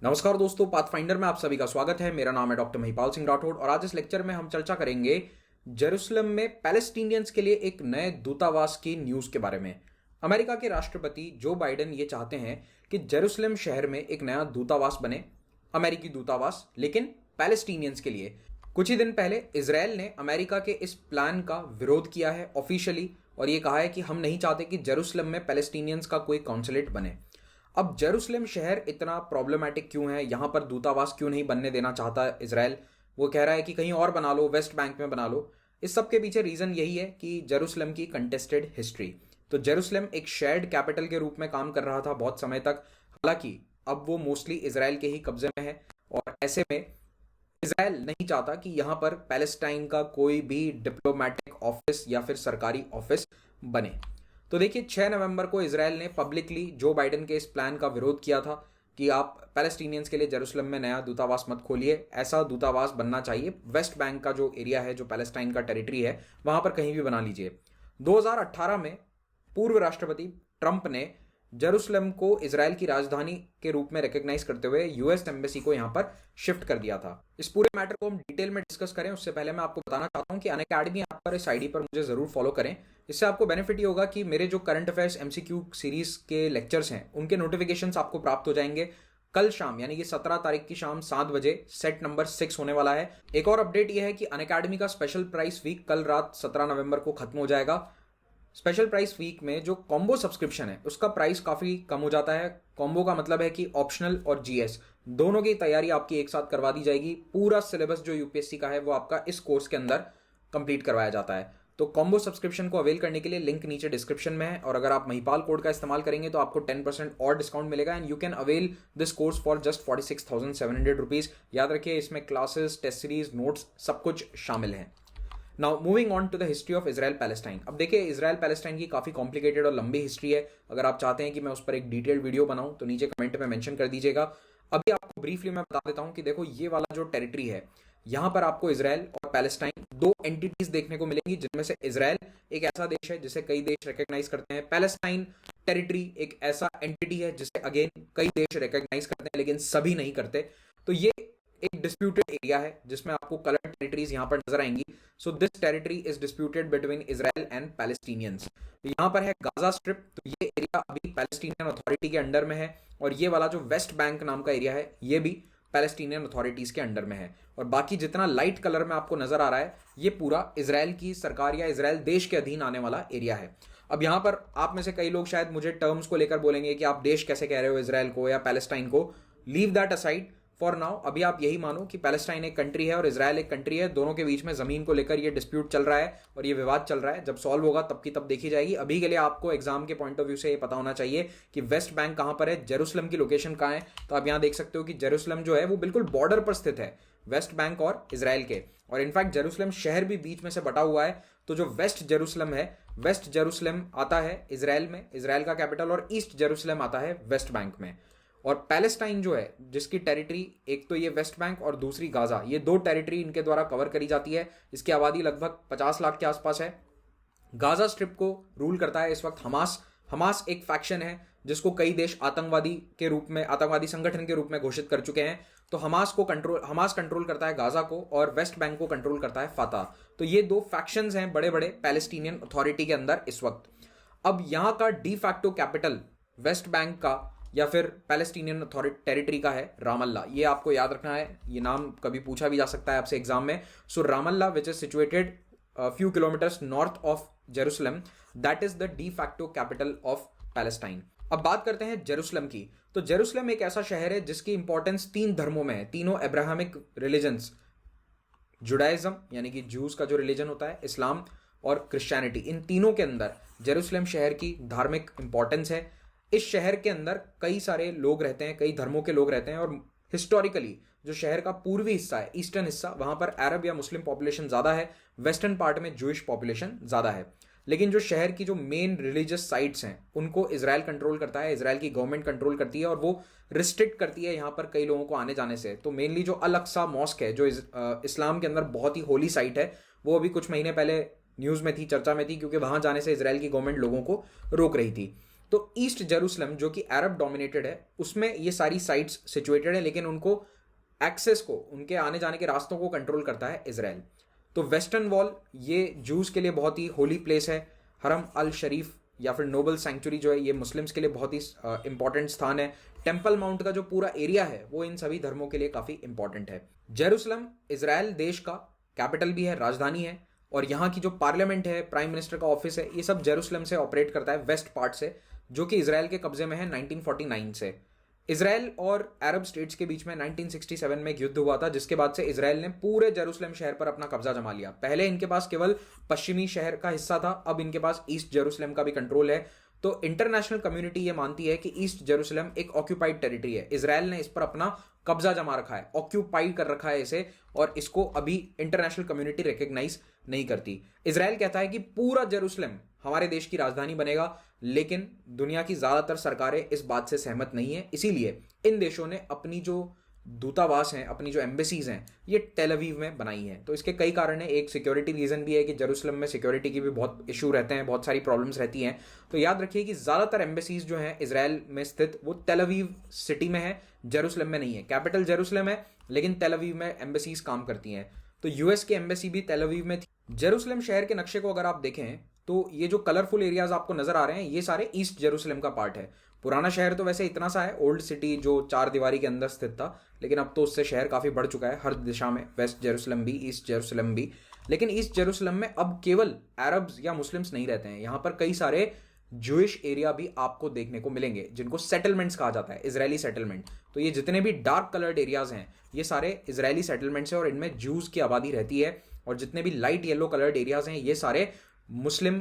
नमस्कार दोस्तों, पाथफाइंडर में आप सभी का स्वागत है। मेरा नाम है डॉक्टर महिपाल सिंह राठौड़ और आज इस लेक्चर में हम चर्चा करेंगे जेरूसलम में पैलेस्टीनियंस के लिए एक नए दूतावास की न्यूज़ के बारे में। अमेरिका के राष्ट्रपति जो बाइडेन ये चाहते हैं कि जेरूसलम शहर में एक नया दूतावास बने, अमेरिकी दूतावास, लेकिन पैलेस्टीनियंस के लिए। कुछ ही दिन पहले इजराइल ने अमेरिका के इस प्लान का विरोध किया है ऑफिशियली और ये कहा है कि हम नहीं चाहते कि जेरूसलम में पैलेस्टीनियंस का कोई कॉन्सुलेट बने। अब जेरूसलम शहर इतना प्रॉब्लमैटिक क्यों है, यहां पर दूतावास क्यों नहीं बनने देना चाहता इजराइल? वो कह रहा है कि कहीं और बना लो, वेस्ट बैंक में बना लो। इस सब के पीछे रीजन यही है कि जेरूसलम की कंटेस्टेड हिस्ट्री। तो जेरूसलम एक शेयर्ड कैपिटल के रूप में काम कर रहा था बहुत समय तक, हालांकि अब वो मोस्टली इजराइल के ही कब्जे में है और ऐसे में इजराइल नहीं चाहता कि यहां पर पैलेस्टाइन का कोई भी डिप्लोमेटिक ऑफिस या फिर सरकारी ऑफिस बने। तो देखिए, 6 नवंबर को इजराइल ने पब्लिकली जो बाइडेन के इस प्लान का विरोध किया था कि आप पैलेस्टीनियंस के लिए जेरूसलम में नया दूतावास मत खोलिए, ऐसा दूतावास बनना चाहिए वेस्ट बैंक का जो एरिया है, जो पैलेस्टाइन का टेरिटरी है, वहां पर कहीं भी बना लीजिए। 2018 में पूर्व राष्ट्रपति ट्रंप ने जेरूसलम को इजराइल की राजधानी के रूप में रिकॉग्नाइज करते हुए यूएस एम्बेसी को यहां पर शिफ्ट कर दिया था। इस पूरे मैटर को हम डिटेल में डिस्कस करें उससे पहले मैं आपको बताना चाहता हूं कि अनअकैडमी ऐप पर इस आईडी पर मुझे जरूर फॉलो करें। इससे आपको बेनिफिट ये होगा कि मेरे जो करंट अफेयर्स एमसीक्यू सीरीज के लेक्चर्स हैं उनके नोटिफिकेशंस आपको प्राप्त हो जाएंगे। कल शाम यानी कि 17 तारीख की शाम 7 बजे सेट नंबर 6 होने वाला है। एक और अपडेट यह है कि अनअकैडमी का स्पेशल प्राइस वीक कल रात 17 नवंबर को खत्म हो जाएगा। स्पेशल प्राइस वीक में जो कॉम्बो सब्सक्रिप्शन है उसका प्राइस काफी कम हो जाता है। कॉम्बो का मतलब है कि ऑप्शनल और जीएस दोनों की तैयारी आपकी एक साथ करवा दी जाएगी। पूरा सिलेबस जो यूपीएससी का है वो आपका इस कोर्स के अंदर कंप्लीट करवाया जाता है। तो कॉम्बो सब्सक्रिप्शन को अवेल करने के लिए लिंक नीचे डिस्क्रिप्शन में है और अगर आप महिपाल कोड का इस्तेमाल करेंगे तो आपको 10% और डिस्काउंट मिलेगा and you can avail this course for just 46,700 rupees. याद रखिए, इसमें क्लासेस, टेस्ट सीरीज, नोट्स सब कुछ शामिल हैं। Now moving on to the history of Israel Palestine. अब देखिए, इजराइल पैलेस्टाइन की काफी कॉम्प्लिकेटेड और लंबी हिस्ट्री है। अगर आप चाहते हैं कि मैं उस पर एक डिटेल्ड वीडियो बनाऊं तो नीचे कमेंट में मेंशन कर दीजिएगा। अभी आपको ब्रीफली मैं बता देता हूं कि देखो, ये वाला जो टेरिटरी है, यहां पर आपको इजराइल और पैलेस्टाइन दो एंटिटीज देखने को मिलेंगी, जिनमें से इजराइल एक ऐसा देश है जिसे कई देश रिकॉग्नाइज करते हैं। पैलेस्टाइन टेरिटरी एक ऐसा एंटिटी है जिसे अगेन कई देश रिकॉग्नाइज करते हैं लेकिन सभी नहीं करते। तो ये एक डिस्प्यूटेड एरिया है जिसमें आपको कलर टेरिटरीज यहां पर नजर आएंगी। So this territory is disputed between Israel and Palestinians. तो यहां पर है गाजा स्ट्रिप, तो ये एरिया अभी पैलेस्टीनियन अथॉरिटी के अंडर में है और ये वाला जो वेस्ट बैंक नाम का एरिया है ये भी पैलेस्टीनियन अथॉरिटीज के अंडर में है। और बाकी जितना लाइट कलर में आपको नजर आ रहा है ये पूरा इजराइल की सरकार या इजराइल देश के अधीन आने वाला एरिया है। अब यहां पर आप में से कई लोग शायद मुझे टर्म्स को लेकर बोलेंगे कि आप देश कैसे कह रहे हो इजराइल को या पैलेस्टाइन को। Leave that aside for now. अभी आप यही मानो कि पैलेस्टाइन एक कंट्री है और इजराइल एक कंट्री है, दोनों के बीच में जमीन को लेकर ये डिस्प्यूट चल रहा है और ये विवाद चल रहा है। जब सॉल्व होगा तब की तब देखी जाएगी। अभी के लिए आपको एग्जाम के पॉइंट ऑफ व्यू से ये पता होना चाहिए कि वेस्ट बैंक कहां पर है, जेरूसलम की लोकेशन कहां है। तो आप यहां देख सकते हो कि जेरूसलम जो है वो बिल्कुल बॉर्डर पर स्थित है वेस्ट बैंक और इजराइल के, और इनफैक्ट जेरूसलम शहर भी बीच में से बटा हुआ है। तो जो वेस्ट जेरूसलम है, वेस्ट जेरूसलम आता है इजराइल में, इजराइल का कैपिटल, और ईस्ट जेरूसलम आता है वेस्ट बैंक में। और पैलेस्टाइन जो है जिसकी टेरिटरी एक तो ये वेस्ट बैंक और दूसरी गाजा, ये दो टेरिटरी इनके द्वारा कवर करी जाती है। इसकी आबादी लगभग 50 लाख के आसपास है। गाजा स्ट्रिप को रूल करता है इस वक्त हमास। हमास एक फैक्शन है जिसको कई देश आतंकवादी के रूप में, आतंकवादी संगठन के रूप में घोषित कर चुके हैं। तो हमास कंट्रोल करता है गाजा को और वेस्ट बैंक को कंट्रोल करता है फाता। तो ये दो फैक्शंस हैं बड़े बड़े पैलेस्टीनियन अथॉरिटी के अंदर इस वक्त। अब यहां का D facto capital West Bank का या फिर पैलेस्टीनियन अथॉरिटी टेरिटरी का है रामल्ला। ये आपको याद रखना है, ये नाम कभी पूछा भी जा सकता है आपसे एग्जाम में। So Ramallah which is situated few kilometres north of Jerusalem, that is the de facto capital of Palestine. अब बात करते हैं जेरूसलम की। तो जेरूसलम एक ऐसा शहर है जिसकी इंपॉर्टेंस 3 धर्मों में है, तीनों अब्राहमिक रिलीजन्स, जुडाइज्म यानी कि जूस का जो रिलीजन होता है, इस्लाम और क्रिश्चियनिटी, इन तीनों के अंदर जेरूसलम शहर की धार्मिक इंपॉर्टेंस है। इस शहर के अंदर कई सारे लोग रहते हैं, कई धर्मों के लोग रहते हैं और हिस्टोरिकली जो शहर का पूर्वी हिस्सा है, ईस्टर्न हिस्सा, वहां पर अरब या मुस्लिम पॉपुलेशन ज्यादा है, वेस्टर्न पार्ट में जूइश पॉपुलेशन ज्यादा है। लेकिन जो शहर की जो मेन रिलीजियस साइट्स हैं उनको इजराइल कंट्रोल करता है, इजराइल की गवर्नमेंट कंट्रोल करती है और वो रिस्ट्रिक्ट करती है यहां पर कई लोगों को आने जाने से। तो मेनली जो अल अक्सा मॉस्क है जो इस्लाम के अंदर बहुत ही होली साइट है, वो अभी कुछ महीने पहले न्यूज में थी, चर्चा में थी, क्योंकि वहां जाने से इजराइल की गवर्नमेंट लोगों को रोक रही थी। तो ईस्ट जेरूसलम जो कि अरब डोमिनेटेड है, उसमें ये सारी साइट्स सिचुएटेड है, लेकिन उनको एक्सेस को, उनके आने जाने के रास्तों को कंट्रोल करता है इजराइल। तो वेस्टर्न वॉल ये जूस के लिए बहुत ही होली प्लेस है। हरम अल शरीफ या फिर नोबल सेंचुरी जो है ये मुस्लिम्स के लिए बहुत ही इंपॉर्टेंट स्थान है। टेम्पल माउंट का जो पूरा एरिया है वो इन सभी धर्मों के लिए काफ़ी इंपॉर्टेंट है। जेरूसलम इजराइल देश का कैपिटल भी है, राजधानी है, और यहाँ की जो पार्लियामेंट है, प्राइम मिनिस्टर का ऑफिस है, ये सब जेरूसलम से ऑपरेट करता है, वेस्ट पार्ट से, जो कि इजराइल के कब्जे में है 1949 से। इजराइल और अरब स्टेट्स के बीच में 1967 में एक युद्ध हुआ था, जिसके बाद से इजराइल ने पूरे जेरूसलम शहर पर अपना कब्जा जमा लिया। पहले इनके पास केवल पश्चिमी शहर का हिस्सा था, अब इनके पास ईस्ट जेरूसलम का भी कंट्रोल है। तो इंटरनेशनल कम्युनिटी ये मानती है कि ईस्ट जेरूसलम एक ऑक्यूपाइड टेरिटरी है, इजराइल ने इस पर अपना कब्जा जमा रखा है, ऑक्यूपाइड कर रखा है इसे, और इसको अभी इंटरनेशनल कम्युनिटी रिकॉग्नाइज नहीं करती। इजराइल कहता है कि पूरा जेरूसलम हमारे देश की राजधानी बनेगा, लेकिन दुनिया की ज्यादातर सरकारें इस बात से सहमत नहीं है। इसीलिए इन देशों ने अपनी जो दूतावास हैं, अपनी जो एम्बेसीज हैं, ये टेल अवीव में बनाई हैं। तो इसके कई कारण हैं, एक सिक्योरिटी रीजन भी है कि जेरूसलम में सिक्योरिटी की भी बहुत इशू रहते हैं, बहुत सारी प्रॉब्लम्स रहती हैं। तो याद रखिए कि ज़्यादातर एम्बेसीज जो हैं इजराइल में स्थित, वो टेल अवीव सिटी में है, जेरूसलम में नहीं है। कैपिटल जेरूसलम है, लेकिन टेल अवीव में एम्बेसीज काम करती हैं। तो यूएस की एम्बेसी भी टेल अवीव में थी। जेरूसलम शहर के नक्शे को अगर आप देखें तो ये जो कलरफुल एरियाज आपको नजर आ रहे हैं, ये सारे ईस्ट जेरूसलम का पार्ट है। पुराना शहर तो वैसे इतना सा है, ओल्ड सिटी जो 4 दीवारी के अंदर स्थित था, लेकिन अब तो उससे शहर काफ़ी बढ़ चुका है हर दिशा में, वेस्ट जेरूसलम भी, ईस्ट जेरूसलम भी। लेकिन ईस्ट जेरूसलम में अब केवल अरब्स या मुस्लिम्स नहीं रहते हैं, यहाँ पर कई सारे जूइश एरिया भी आपको देखने को मिलेंगे, जिनको सेटलमेंट्स कहा जाता है, इजरायली सेटलमेंट। तो ये जितने भी डार्क कलर्ड एरियाज हैं, ये सारे इजरायली सेटलमेंट्स हैं और इनमें जूस की आबादी रहती है। और जितने भी लाइट येलो कलर्ड एरियाज हैं, ये सारे मुस्लिम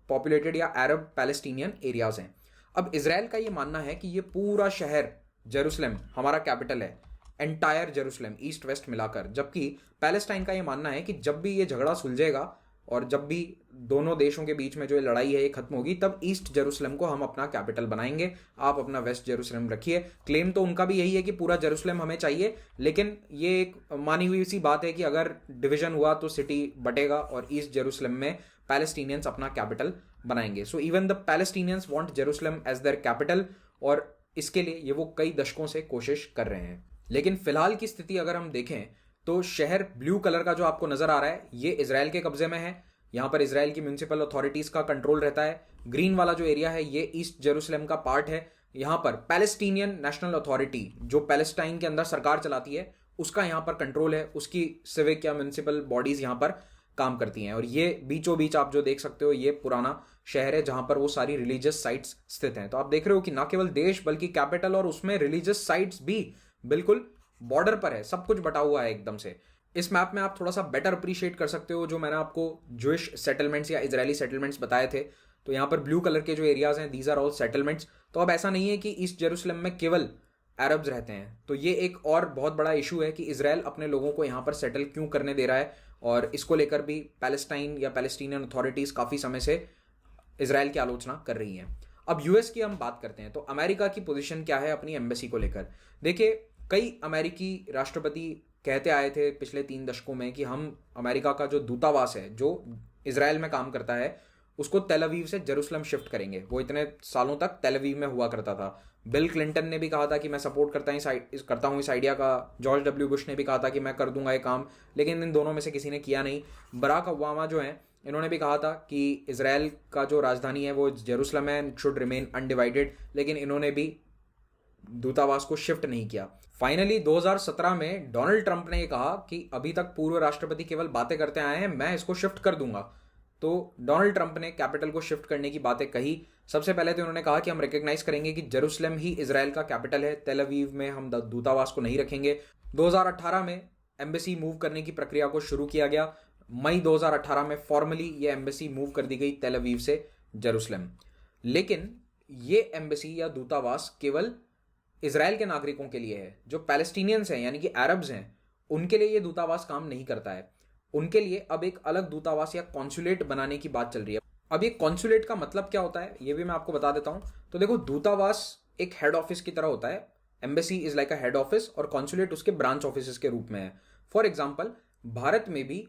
पॉपुलेटेड या अरब पैलेस्टीनियन एरियाज हैं। अब इजराइल का ये मानना है कि ये पूरा शहर जेरूसलम हमारा कैपिटल है, एंटायर जेरूसलम ईस्ट वेस्ट मिलाकर, जबकि पैलेस्टाइन का ये मानना है कि जब भी ये झगड़ा सुलझेगा और जब भी दोनों देशों के बीच में जो लड़ाई है ये खत्म होगी, तब ईस्ट जेरूसलम को हम अपना कैपिटल बनाएंगे, आप अपना वेस्ट जेरूसलम रखिए। क्लेम तो उनका भी यही है कि पूरा जेरूसलम हमें चाहिए, लेकिन ये एक मानी हुई सी बात है कि अगर डिवीजन हुआ तो सिटी बटेगा और ईस्ट जेरूसलम में पैलेस्टीनियंस अपना कैपिटल बनाएंगे। So even the Palestinians want Jerusalem as their capital, और इसके लिए ये वो कई दशकों से कोशिश कर रहे हैं। लेकिन फिलहाल की स्थिति अगर हम देखें तो शहर ब्लू कलर का जो आपको नजर आ रहा है, ये इजराइल के कब्जे में है। यहाँ पर इजराइल की म्यूनिसिपल अथॉरिटीज का कंट्रोल रहता है। ग्रीन वाला जो एरिया है ये ईस्ट जेरूसलम का पार्ट है। यहाँ पर पैलेस्टीनियन नेशनल अथॉरिटी जो पैलेस्टाइन के अंदर सरकार चलाती है, उसका यहाँ पर कंट्रोल है, उसकी सिविक या म्यूनिसिपल बॉडीज यहाँ पर काम करती हैं। और ये बीचों बीच आप जो देख सकते हो, ये पुराना शहर है जहां पर वो सारी रिलीजियस साइट्स स्थित हैं। तो आप देख रहे हो कि ना केवल देश बल्कि कैपिटल और उसमें रिलीजियस साइट्स भी बिल्कुल बॉर्डर पर है, सब कुछ बटा हुआ है एकदम से। इस मैप में आप थोड़ा सा बेटर अप्रिशिएट कर सकते हो जो मैंने आपको जूइश सेटलमेंट्स या इजरायली सेटलमेंट्स बताए थे। तो यहाँ पर ब्लू कलर के जो एरियाज हैं, दीज आर ऑल सेटलमेंट्स। तो अब ऐसा नहीं है कि ईस्ट जेरूसलम में केवल अरब्स रहते हैं। तो ये एक और बहुत बड़ा इशू है कि इजराइल अपने लोगों को यहाँ पर सेटल क्यों करने दे रहा है, और इसको लेकर भी पैलेस्टाइन या पैलेस्टीनियन अथॉरिटीज काफ़ी समय से इजराइल की आलोचना कर रही हैं। अब यूएस की हम बात करते हैं तो अमेरिका की पोजीशन क्या है अपनी एम्बेसी को लेकर। देखिए, कई अमेरिकी राष्ट्रपति कहते आए थे पिछले 3 दशकों में कि हम अमेरिका का जो दूतावास है जो इजराइल में काम करता है, उसको तेल अवीव से जेरूसलम शिफ्ट करेंगे। वो इतने सालों तक तेल अवीव में हुआ करता था। बिल क्लिंटन ने भी कहा था कि मैं सपोर्ट करता हूँ इस आइडिया का। जॉर्ज डब्ल्यू बुश ने भी कहा था कि मैं कर दूंगा ये काम, लेकिन इन दोनों में से किसी ने किया नहीं। बराक ओबामा जो हैं, इन्होंने भी कहा था कि इजराइल का जो राजधानी है वो जेरूसलम है, इट शुड रिमेन अनडिवाइडेड, लेकिन इन्होंने भी दूतावास को शिफ्ट नहीं किया। फाइनली 2017 में डोनाल्ड ट्रंप ने ये कहा कि अभी तक पूर्व राष्ट्रपति केवल बातें करते आए हैं, मैं इसको शिफ्ट कर दूंगा। तो डोनाल्ड ट्रंप ने कैपिटल को शिफ्ट करने की बातें कही। सबसे पहले तो उन्होंने कहा कि हम रिकॉग्नाइज करेंगे कि जेरूसलम ही इजराइल का कैपिटल है, तेल अवीव में हम दूतावास को नहीं रखेंगे। 2018 में एम्बेसी मूव करने की प्रक्रिया को शुरू किया गया। मई 2018 में फॉर्मली ये एम्बेसी मूव कर दी गई तेल अवीव से जेरूसलम। लेकिन ये एम्बेसी या दूतावास केवल इजराइल के नागरिकों के लिए है। जो पैलेस्टीनियंस हैं यानी कि अरब्स हैं, उनके लिए ये दूतावास काम नहीं करता है। उनके लिए अब एक अलग दूतावास या कॉन्सुलेट बनाने की बात चल रही है। अब ये कॉन्सुलेट का मतलब क्या होता है ये भी मैं आपको बता देता हूं। तो देखो, दूतावास एक हेड ऑफिस की तरह होता है। Embassy is like a head office और कॉन्सुलेट उसके ब्रांच ऑफिस के रूप में है। फॉर एग्जाम्पल, भारत में भी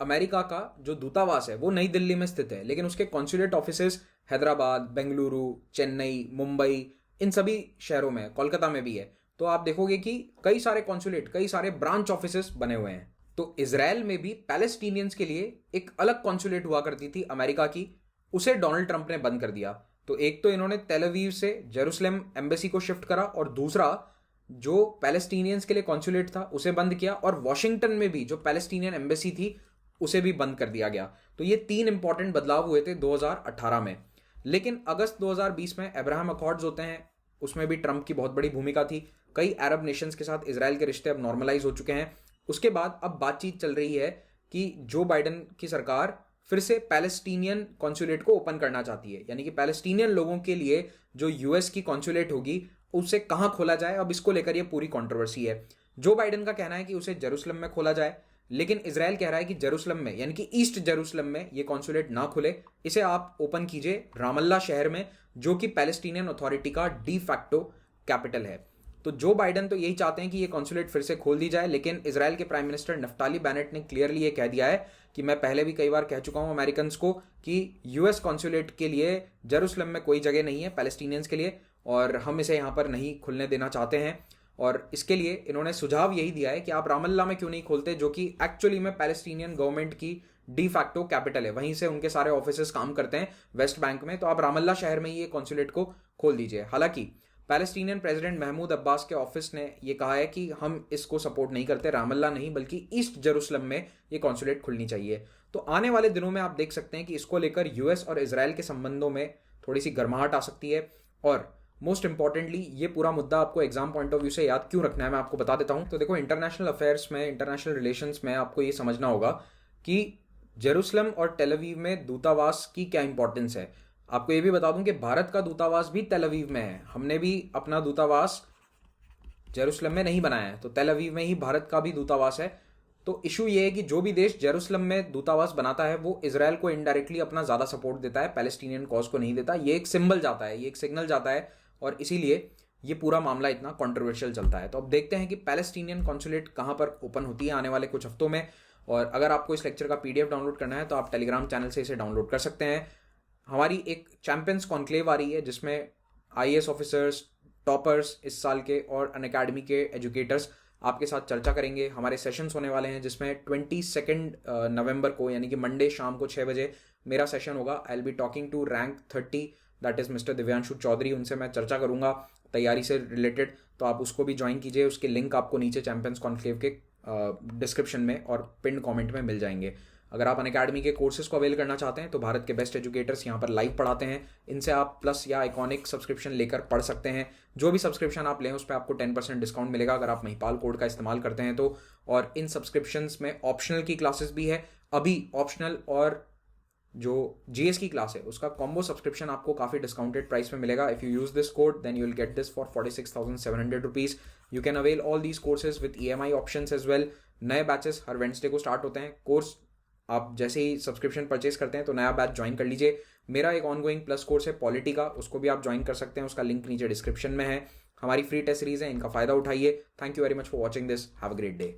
अमेरिका का जो दूतावास है वो नई दिल्ली में स्थित है, लेकिन उसके कॉन्सुलेट ऑफिसेस हैदराबाद, बेंगलुरु, चेन्नई, मुंबई, इन सभी शहरों में, कोलकाता में भी है। तो आप देखोगे कि कई सारे कॉन्सुलेट, कई सारे ब्रांच ऑफिसेस बने हुए हैं। तो इजराइल में भी पैलेस्टीनियंस के लिए एक अलग कॉन्सुलेट हुआ करती थी अमेरिका की, उसे डोनाल्ड ट्रंप ने बंद कर दिया। तो एक तो इन्होंने तेल अवीव से जेरूसलम एम्बेसी को शिफ्ट करा, और दूसरा जो पैलेस्टीनियंस के लिए कॉन्सुलेट था उसे बंद किया, और वॉशिंगटन में भी जो पैलेस्टीनियन एम्बेसी थी उसे भी बंद कर दिया गया। तो ये 3 इंपॉर्टेंट बदलाव हुए थे 2018 में। लेकिन अगस्त 2020 में अब्राहम अकॉर्ड्स होते हैं, उसमें भी ट्रंप की बहुत बड़ी भूमिका थी। कई अरब नेशंस के साथ इसराइल के रिश्ते अब नॉर्मलाइज हो चुके हैं। उसके बाद अब बातचीत चल रही है कि जो बाइडन की सरकार फिर से पैलेस्टीनियन कॉन्सुलेट को ओपन करना चाहती है, यानी कि पैलेस्टीनियन लोगों के लिए जो यूएस की कॉन्सुलेट होगी उसे कहां खोला जाए। अब इसको लेकर ये पूरी कंट्रोवर्सी है। जो बाइडन का कहना है कि उसे जेरूसलम में खोला जाए, लेकिन इजराइल कह रहा है कि जेरूसलम में, यानी कि ईस्ट जेरूसलम में ये कॉन्सुलेट ना खुले, इसे आप ओपन कीजिए रामल्ला शहर में, जो कि पैलेस्टीनियन अथॉरिटी का डी फैक्टो कैपिटल है। तो जो बाइडन तो यही चाहते हैं कि ये कॉन्सुलेट फिर से खोल दी जाए, लेकिन इजराइल के प्राइम मिनिस्टर नफ्ताली बेनेट ने क्लियरली ये कह दिया है कि मैं पहले भी कई बार कह चुका हूं अमेरिकन को कि यूएस कॉन्सुलेट के लिए जेरूसलम में कोई जगह नहीं है पैलेस्टीनियंस के लिए, और हम इसे यहां पर नहीं खुलने देना चाहते हैं। और इसके लिए इन्होंने सुझाव यही दिया है कि आप रामल्ला में क्यों नहीं खोलते, जो कि एक्चुअली में पैलेस्टीनियन गवर्नमेंट की डी फैक्टो कैपिटल है, वहीं से उनके सारे ऑफिसेस काम करते हैं वेस्ट बैंक में। तो आप रामल्ला शहर में ही ये कॉन्सुलेट को खोल दीजिए। हालांकि पैलेस्टीनियन प्रेसिडेंट महमूद अब्बास के ऑफिस ने ये कहा है कि हम इसको सपोर्ट नहीं करते, रामल्ला नहीं बल्कि ईस्ट जेरूसलम में ये कॉन्सुलेट खुलनी चाहिए। तो आने वाले दिनों में आप देख सकते हैं कि इसको लेकर यूएस और इजराइल के संबंधों में थोड़ी सी गर्माहट आ सकती है। और मोस्ट इंपॉर्टेंटली ये पूरा मुद्दा आपको एग्जाम पॉइंट ऑफ व्यू से याद क्यों रखना है, मैं आपको बता देता हूं। तो देखो, इंटरनेशनल अफेयर्स में, इंटरनेशनल रिलेशंस में आपको ये समझना होगा कि जेरूसलम और टेल अवीव में दूतावास की क्या इंपॉर्टेंस है। आपको ये भी बता दूं कि भारत का दूतावास भी टेल अवीव में है। हमने भी अपना दूतावास जेरूसलम में नहीं बनाया है, तो टेल अवीव में ही भारत का भी दूतावास है। तो इशू ये है कि जो भी देश जेरूसलम में दूतावास बनाता है वो इजराइल को इनडायरेक्टली अपना ज्यादा सपोर्ट देता है, पैलेस्टीनियन कॉज को नहीं देता। ये एक सिंबल जाता है, ये एक सिग्नल जाता है, और इसीलिए ये पूरा मामला इतना कंट्रोवर्शियल चलता है। तो अब देखते हैं कि पैलेस्टीनियन कॉन्सुलेट कहां पर ओपन होती है आने वाले कुछ हफ्तों में। और अगर आपको इस लेक्चर का पीडीएफ डाउनलोड करना है तो आप टेलीग्राम चैनल से इसे डाउनलोड कर सकते हैं। हमारी एक चैंपियंस कॉन्क्लेव आ रही है जिसमें आईएएस ऑफिसर्स, टॉपर्स इस साल के और अनअकैडमी के एजुकेटर्स आपके साथ चर्चा करेंगे। हमारे सेशंस होने वाले हैं जिसमें 22 नवंबर को, यानी कि मंडे शाम को 6 बजे मेरा सेशन होगा। I will be talking to rank 30, that is mister Divyanshu Chaudhary. उनसे मैं चर्चा करूंगा तैयारी से रिलेटेड, तो आप उसको भी ज्वाइन कीजिए। उसके लिंक आपको नीचे चैंपियंस कॉन्क्लेव के डिस्क्रिप्शन में और पिन कमेंट में मिल जाएंगे। अगर आप अनअकैडमी के कोर्सेज को अवेल करना चाहते हैं तो भारत के बेस्ट एजुकेटर्स यहाँ पर लाइव पढ़ाते हैं। इनसे आप प्लस या आइकॉनिक सब्सक्रिप्शन लेकर पढ़ सकते हैं। जो भी सब्सक्रिप्शन आप लें उस पर आपको 10% डिस्काउंट मिलेगा अगर आप महिपाल कोड का इस्तेमाल करते हैं तो। और इन सब्सक्रिप्शंस में ऑप्शनल की क्लासेस भी है। अभी ऑप्शनल और जो जीएस की क्लास है उसका कॉम्बो सब्सक्रिप्शन आपको काफी डिस्काउंटेड प्राइस में मिलेगा। If you use this code then you will get this for 46,700 rupees. You can avail all these courses with EMI options as well. नए बैचेस हर वेडनेसडे को स्टार्ट होते हैं। कोर्स आप जैसे ही सब्सक्रिप्शन परचेज करते हैं तो नया बैच ज्वाइन कर लीजिए। मेरा एक ऑनगोइंग प्लस कोर्स है पॉलिटी का, उसको भी आप ज्वाइन कर सकते हैं। उसका लिंक नीचे डिस्क्रिप्शन में है। हमारी फ्री टेस्ट सीरीज है, इनका फायदा उठाइए। Thank you very much for watching this. Have a great day.